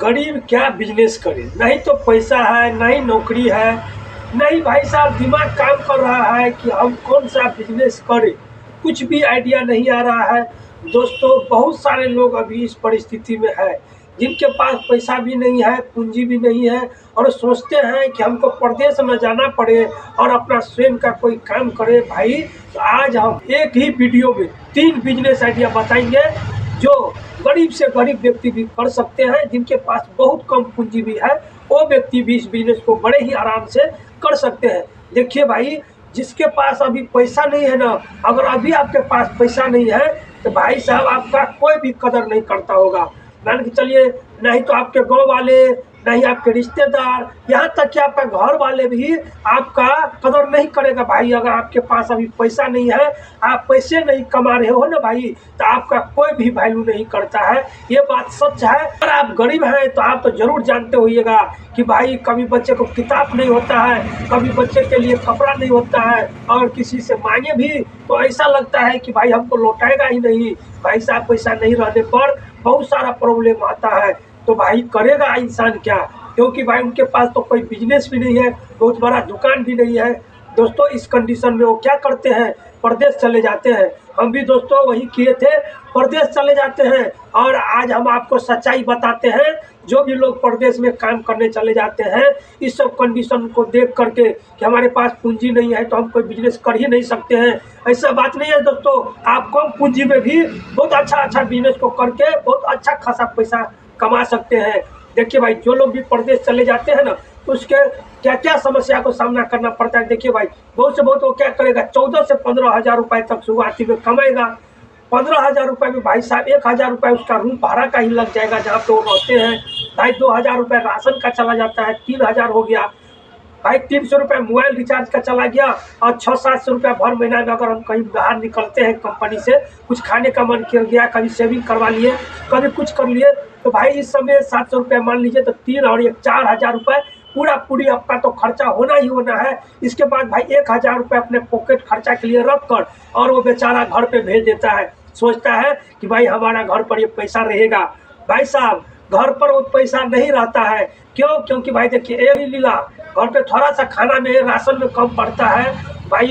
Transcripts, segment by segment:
गरीब क्या बिजनेस करे, नहीं तो पैसा है, नहीं नौकरी है, नहीं भाई साहब दिमाग काम कर रहा है कि हम कौन सा बिजनेस करें। कुछ भी आइडिया नहीं आ रहा है दोस्तों। बहुत सारे लोग अभी इस परिस्थिति में है जिनके पास पैसा भी नहीं है, पूंजी भी नहीं है, और सोचते हैं कि हमको प्रदेश में जाना पड़े और अपना स्वयं का कोई काम करे। भाई तो आज हम एक ही वीडियो में 3 बिजनेस आइडिया बताएंगे जो गरीब से गरीब व्यक्ति भी कर सकते हैं। जिनके पास बहुत कम पूंजी भी है वो व्यक्ति भी इस बिजनेस को बड़े ही आराम से कर सकते हैं। देखिए भाई, जिसके पास अभी पैसा नहीं है ना, अगर अभी आपके पास पैसा नहीं है तो भाई साहब आपका कोई भी कदर नहीं करता होगा। मान के चलिए, नहीं तो आपके गाँव वाले, नहीं आपके रिश्तेदार, यहाँ तक कि आपका घर वाले भी आपका कदर नहीं करेगा। भाई अगर आपके पास अभी पैसा नहीं है, आप पैसे नहीं कमा रहे हो ना भाई, तो आपका कोई भी वैल्यू नहीं करता है। ये बात सच है। अगर आप गरीब हैं तो आप तो जरूर जानते होइएगा कि भाई कभी बच्चे को किताब नहीं होता है, कभी बच्चे के लिए कपड़ा नहीं होता है, और किसी से मांगे भी तो ऐसा लगता है कि भाई हमको लौटाएगा ही नहीं। भाई साहब पैसा नहीं रहने पर बहुत सारा प्रॉब्लम आता है। तो भाई करेगा इंसान क्या, क्योंकि भाई उनके पास तो कोई बिजनेस भी नहीं है, बहुत बड़ा दुकान भी नहीं है। दोस्तों इस कंडीशन में वो क्या करते हैं, प्रदेश चले जाते हैं। हम भी दोस्तों वही किए थे, प्रदेश चले जाते हैं। और आज हम आपको सच्चाई बताते हैं। जो भी लोग प्रदेश में काम करने चले जाते हैं, इस सब कंडीशन को देख करके कि हमारे पास पूंजी नहीं है तो हम कोई बिजनेस कर ही नहीं सकते हैं, ऐसा बात नहीं है दोस्तों। आप कम पूंजी में भी बहुत अच्छा बिजनेस को करके बहुत अच्छा खासा पैसा कमा सकते हैं। देखिए भाई, जो लोग भी प्रदेश चले जाते हैं ना, उसके क्या क्या समस्या को सामना करना पड़ता है। देखिए भाई, बहुत से बहुत वो क्या करेगा, 14 से 15 हजार रुपए तक शुरुआती में कमाएगा। 15 हजार रुपए में भाई साहब 1 हजार रुपए उसका रूम भाड़ा का ही लग जाएगा जहाँ पे वो रहते हैं। भाई 2 हजार रुपए राशन का चला जाता है, 3 हजार हो गया। भाई 300 रुपये मोबाइल रिचार्ज का चला गया, और 600-700 रुपया भर महीना में अगर हम कहीं बाहर निकलते हैं कंपनी से, कुछ खाने का मन किया गया, कभी सेविंग करवा लिए, कभी कुछ कर लिए, तो भाई इस समय 700 रुपये मान लीजिए तो 3 और 1 4 हजार रुपये पूरी आपका तो खर्चा होना ही होना है। इसके बाद भाई 1 हजार रुपये अपने पॉकेट खर्चा के लिए रख कर और वो बेचारा घर पे भेज देता है। सोचता है कि भाई हमारा घर पर ये पैसा रहेगा। भाई साहब घर पर वो पैसा नहीं रहता है। क्यों? क्योंकि भाई देखिए, ये भी लीला घर पे थोड़ा सा खाना में, राशन में कम पड़ता है भाई।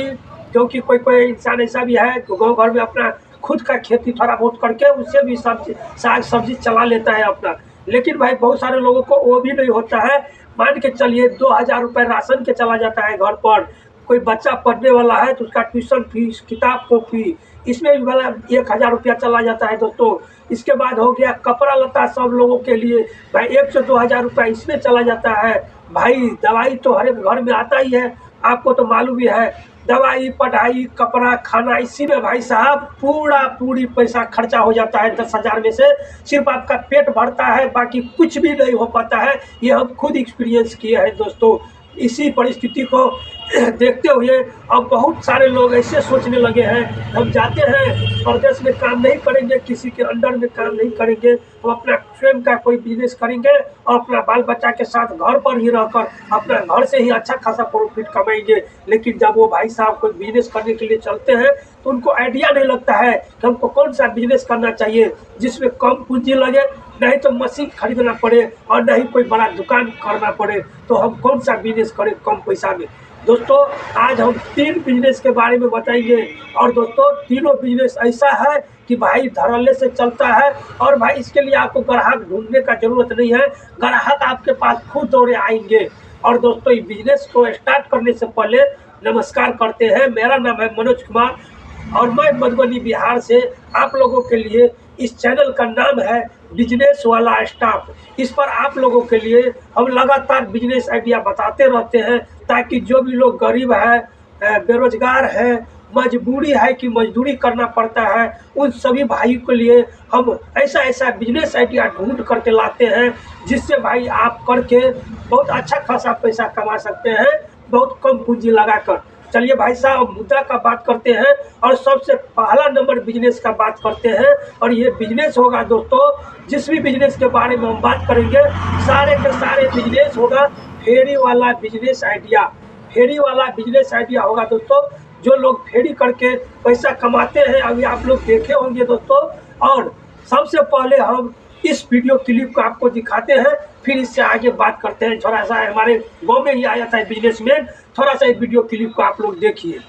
क्योंकि कोई इंसान ऐसा भी है तो गाँव घर में अपना खुद का खेती थोड़ा बहुत करके उससे भी साग सब्जी चला लेता है अपना। लेकिन भाई बहुत सारे लोगों को वो भी नहीं होता है। मान के चलिए 2 हजार रुपये राशन के चला जाता है घर पर। कोई बच्चा पढ़ने वाला है तो उसका ट्यूशन फीस, किताब कॉपी, इसमें भी वाला 1 हजार रुपया चला जाता है दोस्तों। इसके बाद हो गया कपड़ा लता सब लोगों के लिए, भाई 1 से 2 हजार रुपया इसमें चला जाता है। भाई दवाई तो हर एक घर में आता ही है, आपको तो मालूम ही है। दवाई, पढ़ाई, कपड़ा, खाना, इसी में भाई साहब पूरी पैसा खर्चा हो जाता है। 10 हजार में से सिर्फ आपका पेट भरता है, बाकी कुछ भी नहीं हो पाता है। ये हम खुद एक्सपीरियंस किए हैं दोस्तों। इसी परिस्थिति को देखते हुए अब बहुत सारे लोग ऐसे सोचने लगे हैं, हम जाते हैं प्रदेश में काम नहीं करेंगे, किसी के अंडर में काम नहीं करेंगे, हम अपना स्वयं का कोई बिजनेस करेंगे और अपना बाल बच्चा के साथ घर पर ही रहकर अपना घर से ही अच्छा खासा प्रॉफिट कमाएंगे। लेकिन जब वो भाई साहब कोई बिजनेस करने के लिए चलते हैं तो उनको आइडिया नहीं लगता है कि हमको कौन सा बिजनेस करना चाहिए जिसमें कम पूंजी लगे, नहीं तो मशीन खरीदना पड़े और नहीं कोई बड़ा दुकान करना पड़े। तो हम कौन सा बिजनेस करें कम पैसा में। दोस्तों आज हम 3 बिजनेस के बारे में बताएंगे, और दोस्तों तीनों बिजनेस ऐसा है कि भाई धड़ल्ले से चलता है। और भाई इसके लिए आपको ग्राहक ढूंढने का जरूरत नहीं है, ग्राहक आपके पास खुद दौड़े आएंगे। और दोस्तों इस बिजनेस को स्टार्ट करने से पहले नमस्कार करते हैं। मेरा नाम है मनोज कुमार और मैं मधुबनी बिहार से आप लोगों के लिए, इस चैनल का नाम है बिजनेस वाला स्टाफ। इस पर आप लोगों के लिए हम लगातार बिजनेस आइडिया बताते रहते हैं, ताकि जो भी लोग गरीब है, बेरोजगार है, मजबूरी है कि मजदूरी करना पड़ता है, उन सभी भाई के लिए हम ऐसा बिजनेस आइडिया ढूंढ करके लाते हैं जिससे भाई आप करके बहुत अच्छा खासा पैसा कमा सकते हैं, बहुत कम पूंजी लगाकर। चलिए भाई साहब मुद्दा का बात करते हैं और सबसे पहला नंबर बिजनेस का बात करते हैं। और ये बिजनेस होगा दोस्तों, जिस भी बिजनेस के बारे में हम बात करेंगे सारे के सारे बिजनेस होगा फेरी वाला बिजनेस आइडिया। फेरी वाला बिजनेस आइडिया होगा दोस्तों, जो लोग फेरी करके पैसा कमाते हैं, अभी आप लोग देखे होंगे दोस्तों। और सबसे पहले हम इस वीडियो क्लिप को आपको दिखाते हैं, फिर इससे आगे बात करते हैं। थोड़ा सा हमारे गांव में ही आया था बिजनेसमैन, थोड़ा सा वीडियो क्लिप को आप लोग देखिए।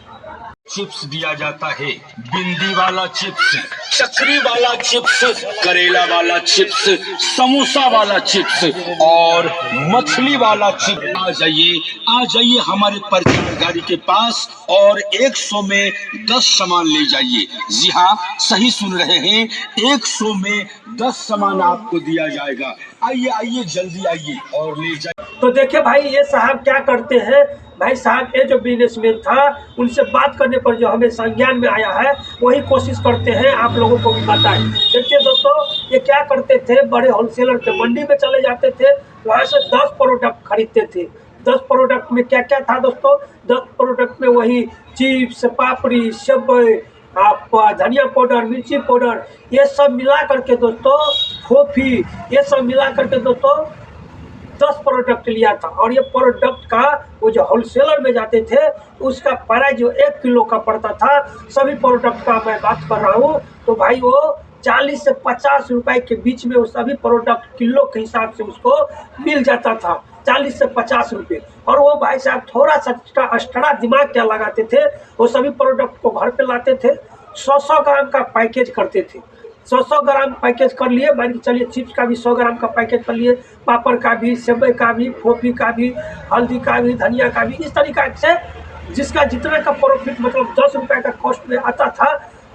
चिप्स दिया जाता है, भिंडी वाला चिप्स, चकरी वाला चिप्स, करेला वाला चिप्स, समोसा वाला चिप्स और मछली वाला चिप्स। आ जाइए हमारे प्रचार गाड़ी के पास और 100 में 10 सामान ले जाइए। जी हाँ, सही सुन रहे हैं, 100 में 10 सामान आपको दिया जाएगा। आइए आइए, जल्दी आइए और ले जाइए। तो देखिए भाई, ये साहब क्या करते हैं भाई साहब, ये जो बिजनेसमैन था उनसे बात करने पर जो हमें संज्ञान में आया है वही कोशिश करते हैं आप लोगों को भी बताएं। देखिए दोस्तों, ये क्या करते थे, बड़े होलसेलर थे, मंडी में चले जाते थे, वहाँ से 10 प्रोडक्ट खरीदते थे। 10 प्रोडक्ट में क्या क्या था दोस्तों, 10 प्रोडक्ट में वही चिप्स, पापड़ी, सेवई, आपका धनिया पाउडर, मिर्ची पाउडर, ये सब मिला करके दोस्तों, कॉफी, ये सब मिला करके दोस्तों 10 प्रोडक्ट लिया था। और ये प्रोडक्ट का वो जो होलसेलर में जाते थे उसका प्राइस जो 1 किलो का पड़ता था, सभी प्रोडक्ट का मैं बात कर रहा हूँ, तो भाई वो 40 से 50 रुपए के बीच में वो सभी प्रोडक्ट किलो के हिसाब से उसको मिल जाता था, 40 से 50 रुपये। और वो भाई साहब थोड़ा सा एक्स्ट्रा दिमाग क्या लगाते थे, वो सभी प्रोडक्ट को घर पे लाते थे, 100 ग्राम का पैकेज करते थे। 100 ग्राम पैकेज कर लिए, मान के चलिए चिप्स का भी 100 ग्राम का पैकेज कर लिए, पापड़ का भी, सेवई का भी, कॉफी का भी, हल्दी का भी, धनिया का भी, इस तरीका से जिसका जितना का प्रॉफिट मतलब 10 रुपये का कॉस्ट में आता था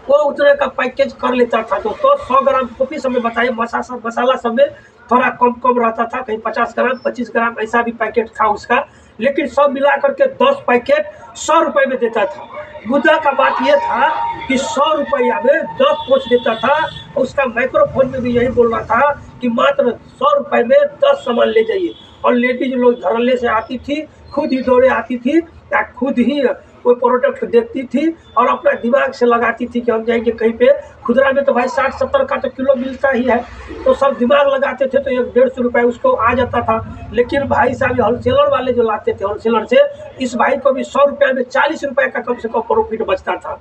वो उतने का पैकेज कर लेता था दोस्तों। 100 ग्राम कॉफी सब में बताइए, मसाला सब में थोड़ा कम रहता था, कहीं 50 ग्राम 25 ग्राम ऐसा भी पैकेट था उसका, लेकिन सब मिला करके 10 पैकेट 100 रुपये में देता था। मुद्दा का बात यह था कि 100 रुपया में 10 पोच देता था। उसका माइक्रोफोन में भी यही बोल रहा था कि मात्र 100 रुपये में 10 सामान ले जाइए। और लेडीज लोग धरल्ले से आती थी, खुद ही दौड़े आती थी या खुद ही वो प्रोडक्ट देखती थी और अपना दिमाग से लगाती थी कि हम जाएंगे कहीं पे। खुदरा में तो भाई 60-70 का तो किलो मिलता ही है, तो सब दिमाग लगाते थे तो 150 रुपये उसको आ जाता था। लेकिन भाई साहब होलसेलर वाले जो लाते थे होलसेलर से, इस भाई को भी 100 रुपये में 40 रुपये का कम से कम प्रॉफिट बचता था।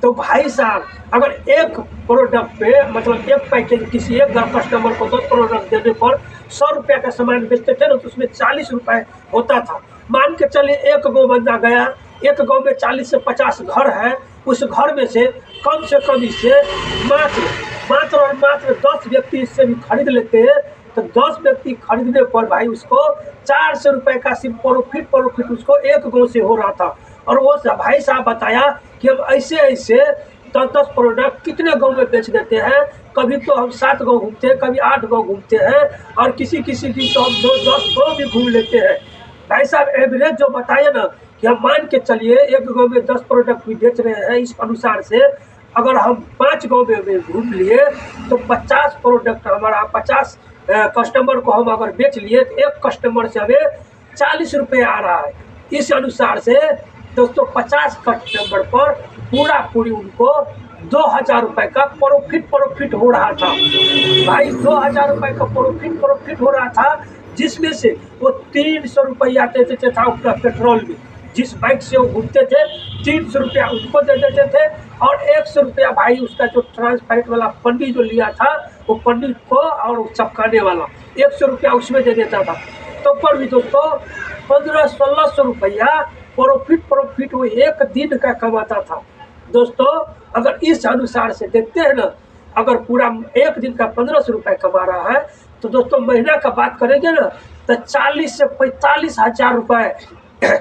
तो भाई साहब अगर एक प्रोडक्ट पे मतलब एक पैकेज किसी एक कस्टमर को 10 प्रोडक्ट देने पर 100 रुपये का सामान बेचते थे ना, तो उसमें 40 रुपये होता था। मान के चलिए एक गो बंदा गया, एक गांव में 40 से 50 घर है, उस घर में से कम इससे मात्र 10 व्यक्ति इससे भी खरीद लेते हैं, तो 10 व्यक्ति खरीदने पर भाई उसको 400 रुपये का सिर्फ प्रॉफिट उसको एक गांव से हो रहा था। और वो भाई साहब बताया कि हम ऐसे 10 प्रोडक्ट कितने गांव में बेच देते हैं। कभी तो हम 7 गांव घूमते हैं, कभी 8 गांव घूमते हैं, और किसी दिन तो हम 10 गांव भी घूम लेते हैं। भाई साहब एवरेज जो बताए ना कि हम मान के चलिए एक गांव में 10 प्रोडक्ट भी बेच रहे हैं, इस अनुसार से अगर हम 5 गांव में घूम लिए तो 50 प्रोडक्ट हमारा 50 कस्टमर को हम अगर बेच लिए तो एक कस्टमर से हमें 40 रुपये आ रहा है। इस अनुसार से दोस्तों 50 कस्टमर पर पूरी उनको 2000 रुपये का प्रॉफिट हो रहा था। भाई 2000 रुपये का प्रॉफिट हो रहा था, जिसमें से वो 300 रुपया देते था अपना पेट्रोल में। जिस बाइक से वो घूमते थे 300 रुपया उनको दे देते थे, और 100 रुपया भाई उसका जो ट्रांसपेरेंट वाला पन्नी जो लिया था वो पन्नी को और चपकाने वाला 100 रुपया उसमें दे देता था। तो पर भी दोस्तों 1500-1600 रुपया प्रॉफिट वो एक दिन का कमाता था। दोस्तों अगर इस अनुसार से देखते हैं ना, अगर पूरा एक दिन का 1500 रुपये कमा रहा है, तो दोस्तों महीना का बात करेंगे ना तो 40 से 45 हजार रुपये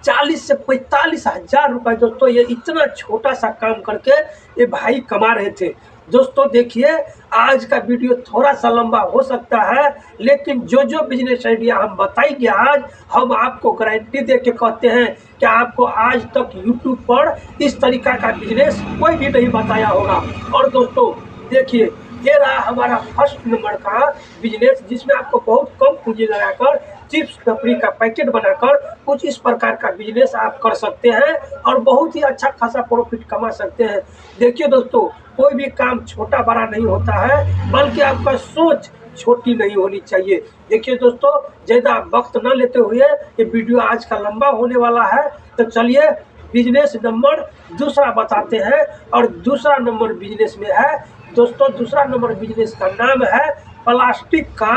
40 से 45 हजार रुपये दोस्तों ये इतना छोटा सा काम करके ये भाई कमा रहे थे। दोस्तों देखिए आज का वीडियो थोड़ा सा लंबा हो सकता है, लेकिन जो बिजनेस आइडिया हम बताएंगे आज, हम आपको गारंटी दे के कहते हैं कि आपको आज तक यूट्यूब पर इस तरीका का बिजनेस कोई भी नहीं बताया होगा। और दोस्तों देखिए ये रहा हमारा फर्स्ट नंबर का बिजनेस, जिसमें आपको बहुत कम पूंजी लगाकर चिप्स पापड़ी का पैकेट बनाकर कुछ इस प्रकार का बिजनेस आप कर सकते हैं और बहुत ही अच्छा खासा प्रॉफिट कमा सकते हैं। देखिए दोस्तों कोई भी काम छोटा बड़ा नहीं होता है, बल्कि आपका सोच छोटी नहीं होनी चाहिए। देखिए दोस्तों ज़्यादा वक्त न लेते हुए ये वीडियो आज का लंबा होने वाला है, तो चलिए बिजनेस नंबर दूसरा बताते हैं। और दूसरा नंबर बिजनेस में है दोस्तों, दूसरा नंबर बिजनेस का नाम है प्लास्टिक का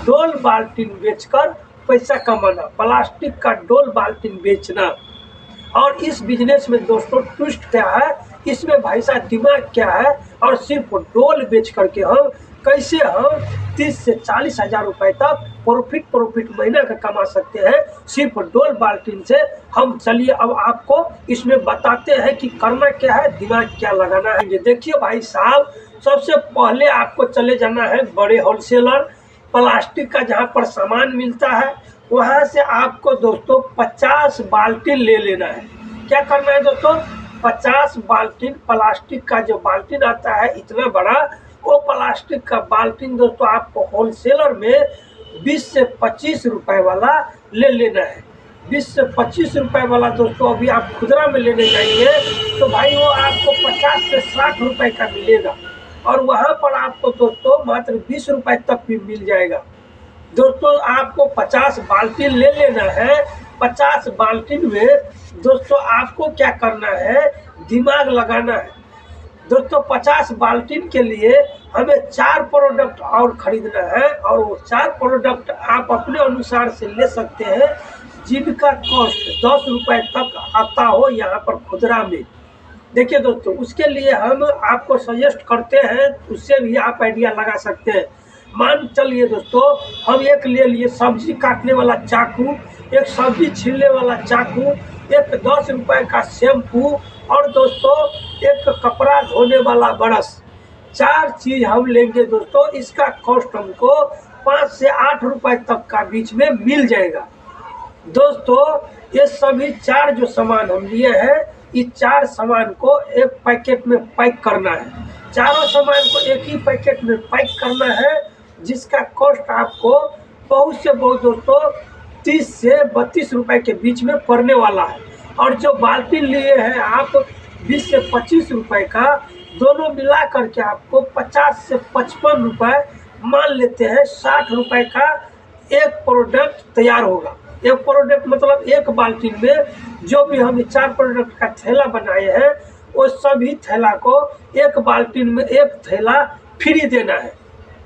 डोल बाल्टीन बेचकर पैसा कमाना। प्लास्टिक का डोल बाल्टीन बेचना। और इस बिजनेस में दोस्तों ट्विस्ट क्या है, इसमें भाई साहब दिमाग क्या है, और सिर्फ डोल बेच करके हम कैसे हम 30 से 40 हजार रुपए तक प्रॉफिट महीना का कमा सकते हैं सिर्फ डोल बाल्टीन से। हम चलिए अब आपको इसमें बताते हैं कि करना क्या है, दिमाग क्या लगाना है। ये देखिए भाई साहब, सबसे पहले आपको चले जाना है बड़े होलसेलर प्लास्टिक का जहाँ पर सामान मिलता है, वहाँ से आपको दोस्तों 50 बाल्टीन ले लेना है। क्या करना है दोस्तों, 50 बाल्टीन प्लास्टिक का जो बाल्टीन आता है इतना बड़ा, वो प्लास्टिक का बाल्टीन दोस्तों आपको होलसेलर में 20 से 25 रुपए वाला ले लेना है। 20 से 25 रुपए वाला दोस्तों अभी आप खुदरा में लेने जाएंगे तो भाई वो आपको 50 से 60 रुपए का मिलेगा, और वहाँ पर आपको दोस्तों मात्र 20 रुपए तक भी मिल जाएगा। दोस्तों आपको 50 बाल्टीन ले लेना है। 50 बाल्टीन में दोस्तों आपको क्या करना है, दिमाग लगाना है। दोस्तों 50 बाल्टीन के लिए हमें 4 प्रोडक्ट और खरीदना है, और वो 4 प्रोडक्ट आप अपने अनुसार से ले सकते हैं जिनका कॉस्ट 10 रुपए तक आता हो यहाँ पर खुदरा में। देखिए दोस्तों, उसके लिए हम आपको सजेस्ट करते हैं, उससे भी आप आइडिया लगा सकते हैं। मान चलिए दोस्तों, हम एक ले लिए सब्जी काटने वाला चाकू, एक सब्जी छीलने वाला चाकू, एक 10 रुपए का शैम्पू, और दोस्तों एक कपड़ा धोने वाला ब्रश। 4 चीज हम लेंगे दोस्तों। इसका कॉस्ट हमको 5 से 8 रुपए तक का बीच में मिल जाएगा। दोस्तों ये सभी 4 जो सामान हम लिए हैं, इस 4 सामान को एक पैकेट में पैक करना है। चारों सामान को एक ही पैकेट में पैक करना है, जिसका कॉस्ट आपको बहुत से बहुत दोस्तों 30 से 32 रुपए के बीच में पड़ने वाला है। और जो बाल्टीन लिए हैं आप 20 से 25 रुपए का, दोनों मिला करके आपको 50 से 55 रुपए, मान लेते हैं 60 रुपए का एक प्रोडक्ट तैयार होगा। एक प्रोडक्ट मतलब एक बाल्टीन में जो भी हम 4 प्रोडक्ट का थैला बनाए हैं, वो सभी थैला को एक बाल्टीन में एक थैला फ्री देना है।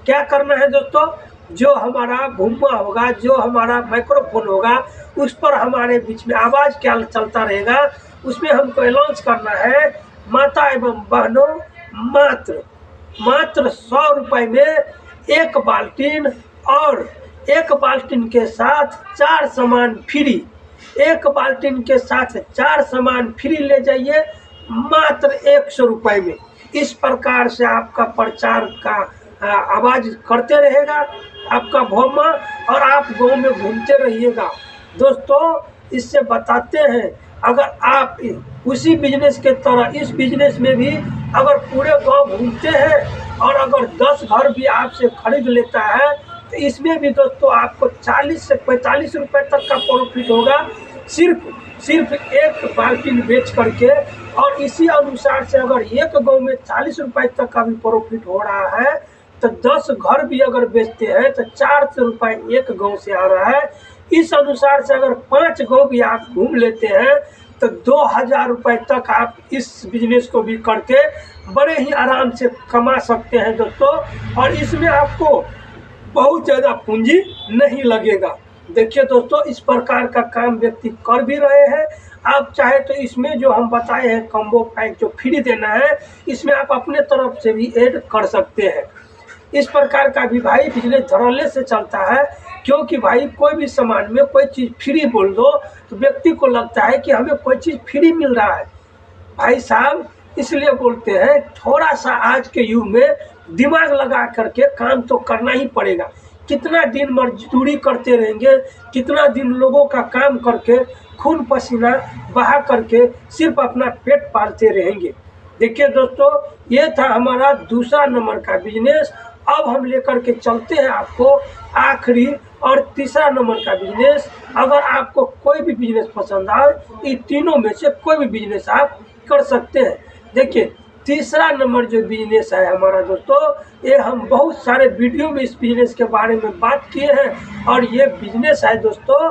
क्या करना है दोस्तों, जो हमारा घुम्मा होगा, जो हमारा माइक्रोफोन होगा, उस पर हमारे बीच में आवाज़ क्या चलता रहेगा, उसमें हमको अनाउंस करना है, माता एवं बहनों मात्र 100 रुपए में एक बाल्टीन, और एक बाल्टीन के साथ 4 सामान फ्री। एक बाल्टीन के साथ 4 सामान फ्री ले जाइए मात्र 100 रुपए में। इस प्रकार से आपका प्रचार का आवाज करते रहेगा आपका भोमा, और आप गांव में घूमते रहिएगा। दोस्तों इससे बताते हैं, अगर आप उसी बिजनेस के तरह इस बिजनेस में भी अगर पूरे गांव घूमते हैं और अगर 10 घर भी आपसे खरीद लेता है, तो इसमें भी दोस्तों आपको 40 से 45 रुपए तक का प्रॉफिट होगा, सिर्फ एक बाल्टीन बेच करके। और इसी अनुसार से अगर एक गांव में 40 रुपए तक का भी प्रॉफिट हो रहा है, तो 10 घर भी अगर बेचते हैं तो 400 रुपए एक गांव से आ रहा है। इस अनुसार से अगर 5 गांव भी आप घूम लेते हैं तो 2000 रुपए तक आप इस बिजनेस को भी करके बड़े ही आराम से कमा सकते हैं दोस्तों। और इसमें आपको बहुत ज़्यादा पूंजी नहीं लगेगा। देखिए दोस्तों, इस प्रकार का काम व्यक्ति कर भी रहे हैं। आप चाहे तो इसमें जो हम बताए हैं कॉम्बो पैक जो फ्री देना है, इसमें आप अपने तरफ से भी ऐड कर सकते हैं। इस प्रकार का भी भाई बिजनेस धड़ल्ले से चलता है, क्योंकि भाई कोई भी सामान में कोई चीज़ फ्री बोल दो तो व्यक्ति को लगता है कि हमें कोई चीज़ फ्री मिल रहा है। भाई साहब इसलिए बोलते हैं, थोड़ा सा आज के युग में दिमाग लगा करके काम तो करना ही पड़ेगा। कितना दिन मजदूरी करते रहेंगे, कितना दिन लोगों का काम करके खून पसीना बहा करके सिर्फ अपना पेट पालते रहेंगे। देखिए दोस्तों, ये था हमारा दूसरा नंबर का बिजनेस। अब हम लेकर के चलते हैं आपको आखिरी और तीसरा नंबर का बिजनेस। अगर आपको कोई भी बिजनेस पसंद आए, इन तीनों में से कोई भी बिजनेस आप कर सकते हैं। देखिए तीसरा नंबर जो बिजनेस है हमारा दोस्तों, ये हम बहुत सारे वीडियो में इस बिजनेस के बारे में बात किए हैं, और ये बिजनेस है दोस्तों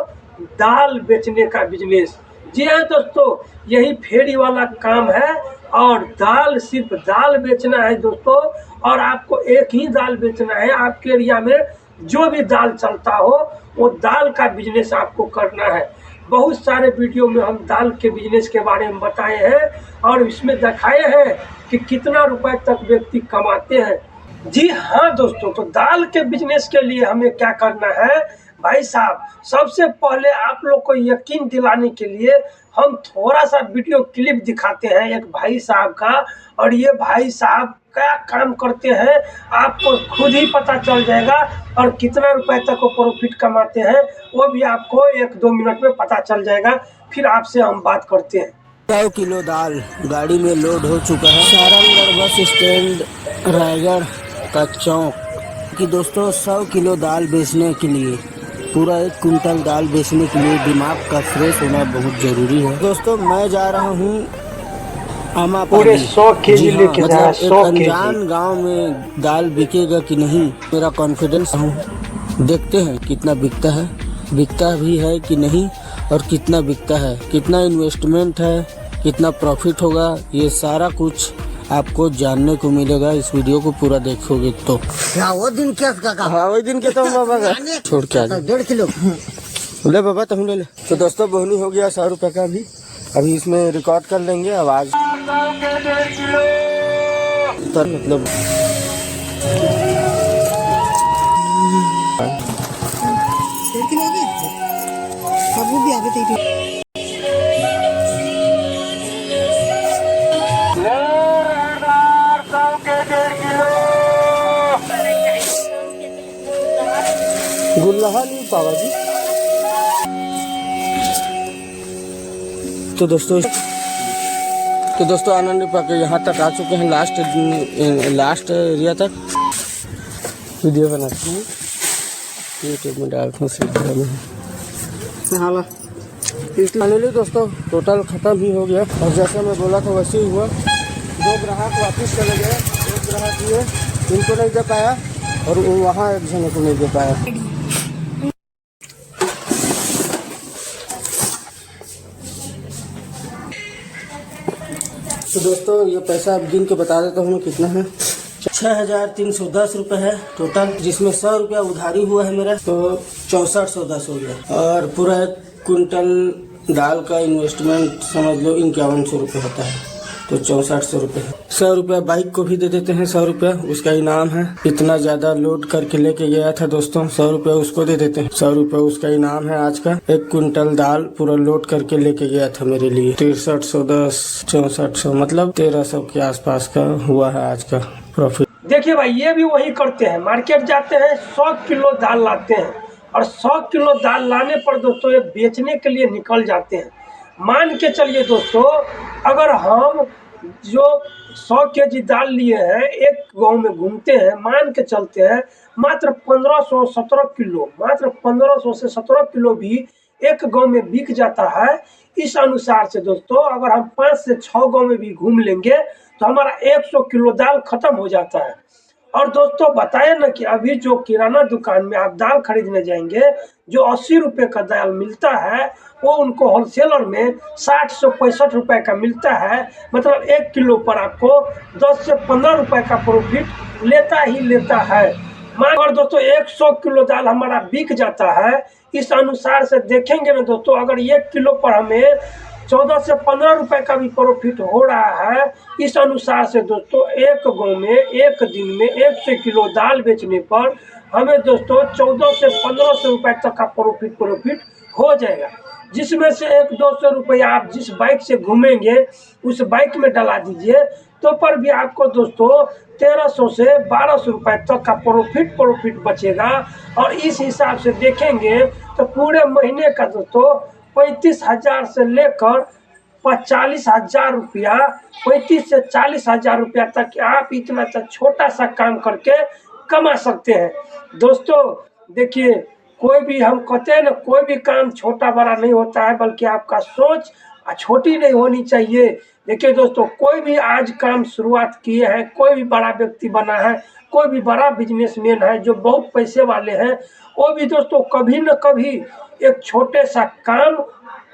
दाल बेचने का बिजनेस। जी हाँ दोस्तों, यही फेरी वाला काम है और दाल, सिर्फ दाल बेचना है दोस्तों। और आपको एक ही दाल बेचना है, आपके एरिया में जो भी दाल चलता हो वो दाल का बिजनेस आपको करना है। बहुत सारे वीडियो में हम दाल के बिजनेस के बारे में बताए हैं और इसमें दिखाए हैं कि कितना रुपए तक व्यक्ति कमाते हैं। जी हाँ दोस्तों, तो दाल के बिजनेस के लिए हमें क्या करना है भाई साहब, सबसे पहले आप लोग को यकीन दिलाने के लिए हम थोड़ा सा वीडियो क्लिप दिखाते हैं एक भाई साहब का। और ये भाई साहब क्या काम करते हैं आपको खुद ही पता चल जाएगा, और कितना रुपए तक वो प्रॉफिट कमाते हैं वो भी आपको 1-2 मिनट में पता चल जाएगा। फिर आपसे हम बात करते हैं। 100 किलो दाल गाड़ी में लोड हो चुका है सारंगगढ़ बस स्टैंड रायगढ़ का चौक कि दोस्तों 100 किलो दाल बेचने के लिए, पूरा 1 कुंटल दाल बेचने के लिए दिमाग का फ्रेश होना बहुत ज़रूरी है। दोस्तों मैं जा रहा हूँ पूरे 100 केजी लेके जा रहा है। मतलब 100 एक केजी अनजान गांव में दाल बिकेगा कि नहीं, मेरा कॉन्फिडेंस हूँ। देखते हैं कितना बिकता भी है कि नहीं, और कितना बिकता है, कितना इन्वेस्टमेंट है, कितना प्रॉफिट होगा, ये सारा कुछ आपको जानने को मिलेगा। इस वीडियो को पूरा देखोगे तो। वो दिन क्या का? हाँ वही दिन के तो बाबा का छोड़ के आ 1.5 किलो ले बाबा, तुम ले ले। तो दोस्तों बोहनी हो गया 100 रुपए का भी, अभी इसमें रिकॉर्ड कर लेंगे आवाज तो मतलब वो भी आगे थे। गुल्लहा नहीं पावा जी। तो दोस्तों आनंद पाके यहाँ तक आ चुके हैं, लास्ट एरिया तक वीडियो बनाते हैं, यूट्यूब में डालते हैं। फाइनली दोस्तों टोटल ख़त्म ही हो गया, और जैसा मैं बोला था वैसे ही हुआ। 2 ग्राहक वापस चले गए, 1 ग्राहक ये इनको नहीं दे पाया और वो वहाँ एक जने को नहीं दे पाया। तो दोस्तों ये पैसा अब गिन के बता देता हूँ कितना है। 6310 रुपये है टोटल, जिसमें 100 रुपया उधारी हुआ है मेरा, तो 6410 हो गया। और पूरा 1 कुंटल दाल का इन्वेस्टमेंट समझ लो 5100 रुपये होता है, तो 6400 रुपये है। 100 रुपया बाइक को भी दे देते हैं, 100 रुपया उसका इनाम है। इतना ज़्यादा लोड करके लेके गया था दोस्तों, 100 रुपया उसको दे देते हैं, 100 रुपया उसका इनाम है आज का। 1 कुंटल दाल पूरा लोड करके लेके गया था मेरे लिए। 6310 6400 मतलब 1300 के आसपास का हुआ है आज का प्रॉफिट। देखिए भाई, ये भी वही करते हैं, मार्केट जाते हैं 100 किलो दाल लाते हैं, और 100 किलो दाल लाने पर दोस्तों ये बेचने के लिए निकल जाते हैं। मान के चलिए दोस्तों, अगर हम जो 100 केजी दाल लिए हैं, एक गांव में घूमते हैं, मान के चलते हैं मात्र 1517 किलो, मात्र 1500 से 17 किलो भी एक गांव में बिक जाता है। इस अनुसार से दोस्तों अगर हम 5 से 6 गांव में भी घूम लेंगे तो हमारा 100 किलो दाल खत्म हो जाता है। और दोस्तों बताए ना कि अभी जो किराना दुकान में आप दाल खरीदने जाएंगे, जो 80 रुपये का दाल मिलता है वो उनको होलसेलर में 60 से 65 रुपये का मिलता है। मतलब 1 किलो पर आपको 10 से 15 रुपये का प्रॉफिट लेता ही लेता है। मगर दोस्तों 100 किलो दाल हमारा बिक जाता है। इस अनुसार से देखेंगे ना दोस्तों, अगर 1 किलो पर हमें 14 से 15 रुपए का भी प्रॉफिट हो रहा है। इस अनुसार से दोस्तों एक गांव में एक दिन में 100 किलो दाल बेचने पर हमें दोस्तों 14 से 1500 रुपए तक का प्रॉफिट हो जाएगा, जिसमें से 100-200 रुपया आप जिस बाइक से घूमेंगे उस बाइक में डला दीजिए, तो पर भी आपको दोस्तों 1300 से 1200 रुपए तक का प्रॉफिट बचेगा। और इस हिसाब से देखेंगे तो पूरे महीने का दोस्तों 35,000 से लेकर 40,000 रुपया, 35 से 40,000 रुपया तक आप इतना छोटा सा काम करके कमा सकते हैं। दोस्तों देखिए, कोई भी हम कहते हैं ना, कोई भी काम छोटा बड़ा नहीं होता है, बल्कि आपका सोच छोटी नहीं होनी चाहिए। देखिए दोस्तों, कोई भी आज काम शुरुआत किए हैं, कोई भी बड़ा व्यक्ति बना है, कोई भी बड़ा बिजनेसमैन है जो बहुत पैसे वाले हैं, वो भी दोस्तों कभी न कभी एक छोटे सा काम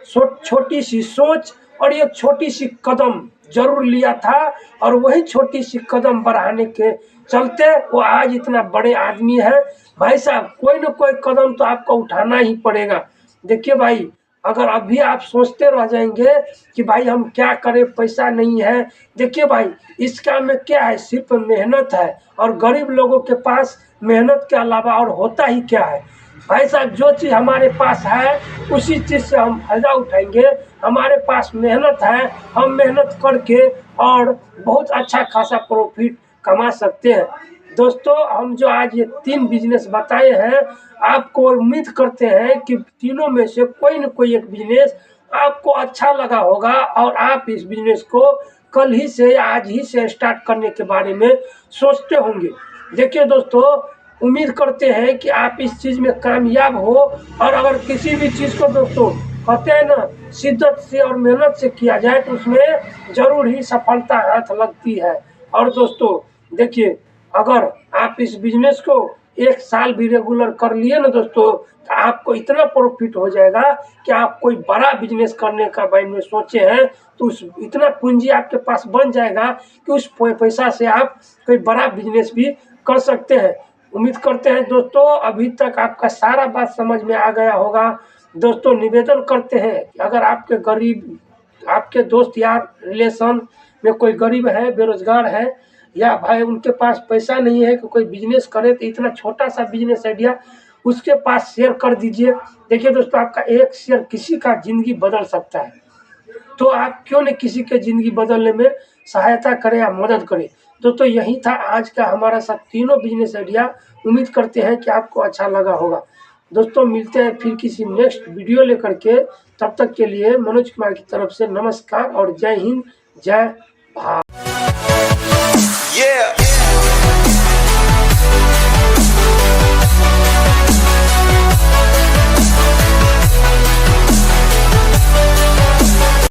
छोटी सी सोच और एक छोटी सी कदम जरूर लिया था, और वही छोटी सी कदम बढ़ाने के चलते वो आज इतना बड़े आदमी है। भाई साहब, कोई ना कोई कदम तो आपको उठाना ही पड़ेगा। देखिए भाई, अगर अभी आप सोचते रह जाएंगे कि भाई हम क्या करें, पैसा नहीं है, देखिए भाई, इस काम में क्या है, सिर्फ मेहनत है, और गरीब लोगों के पास मेहनत के अलावा और होता ही क्या है। भाई साहब, जो चीज़ हमारे पास है उसी चीज़ से हम फायदा उठाएंगे। हमारे पास मेहनत है, हम मेहनत करके और बहुत अच्छा खासा प्रॉफिट कमा सकते हैं। दोस्तों, हम जो आज ये 3 बिजनेस बताए हैं, आपको उम्मीद करते हैं कि तीनों में से कोई न कोई एक बिजनेस आपको अच्छा लगा होगा, और आप इस बिजनेस को कल ही से या आज ही से स्टार्ट करने के बारे में सोचते होंगे। देखिए दोस्तों, उम्मीद करते हैं कि आप इस चीज़ में कामयाब हो, और अगर किसी भी चीज़ को दोस्तों कहते हैं ना, शिद्दत से और मेहनत से किया जाए तो उसमें ज़रूर ही सफलता हाथ लगती है। और दोस्तों देखिए, अगर आप इस बिजनेस को 1 साल भी रेगुलर कर लिए ना दोस्तों, तो आपको इतना प्रॉफिट हो जाएगा कि आप कोई बड़ा बिजनेस करने का माइंड में सोचे हैं तो उस इतना पूंजी आपके पास बन जाएगा कि उस पैसा से आप कोई बड़ा बिजनेस भी कर सकते हैं। उम्मीद करते हैं दोस्तों अभी तक आपका सारा बात समझ में आ गया होगा। दोस्तों, निवेदन करते हैं कि अगर आपके दोस्त यार रिलेशन में कोई गरीब है, बेरोजगार है, या भाई उनके पास पैसा नहीं है कि कोई बिजनेस करे, तो इतना छोटा सा बिजनेस आइडिया उसके पास शेयर कर दीजिए। देखिए दोस्तों, आपका एक शेयर किसी का ज़िंदगी बदल सकता है, तो आप क्यों नहीं किसी के ज़िंदगी बदलने में सहायता करें या मदद करें। दोस्तों, यही था आज का हमारा सब तीनों बिजनेस आइडिया। उम्मीद करते हैं कि आपको अच्छा लगा होगा। दोस्तों, मिलते हैं फिर किसी नेक्स्ट वीडियो लेकर के। तब तक के लिए मनोज कुमार की तरफ से नमस्कार और जय हिंद, जय भारत।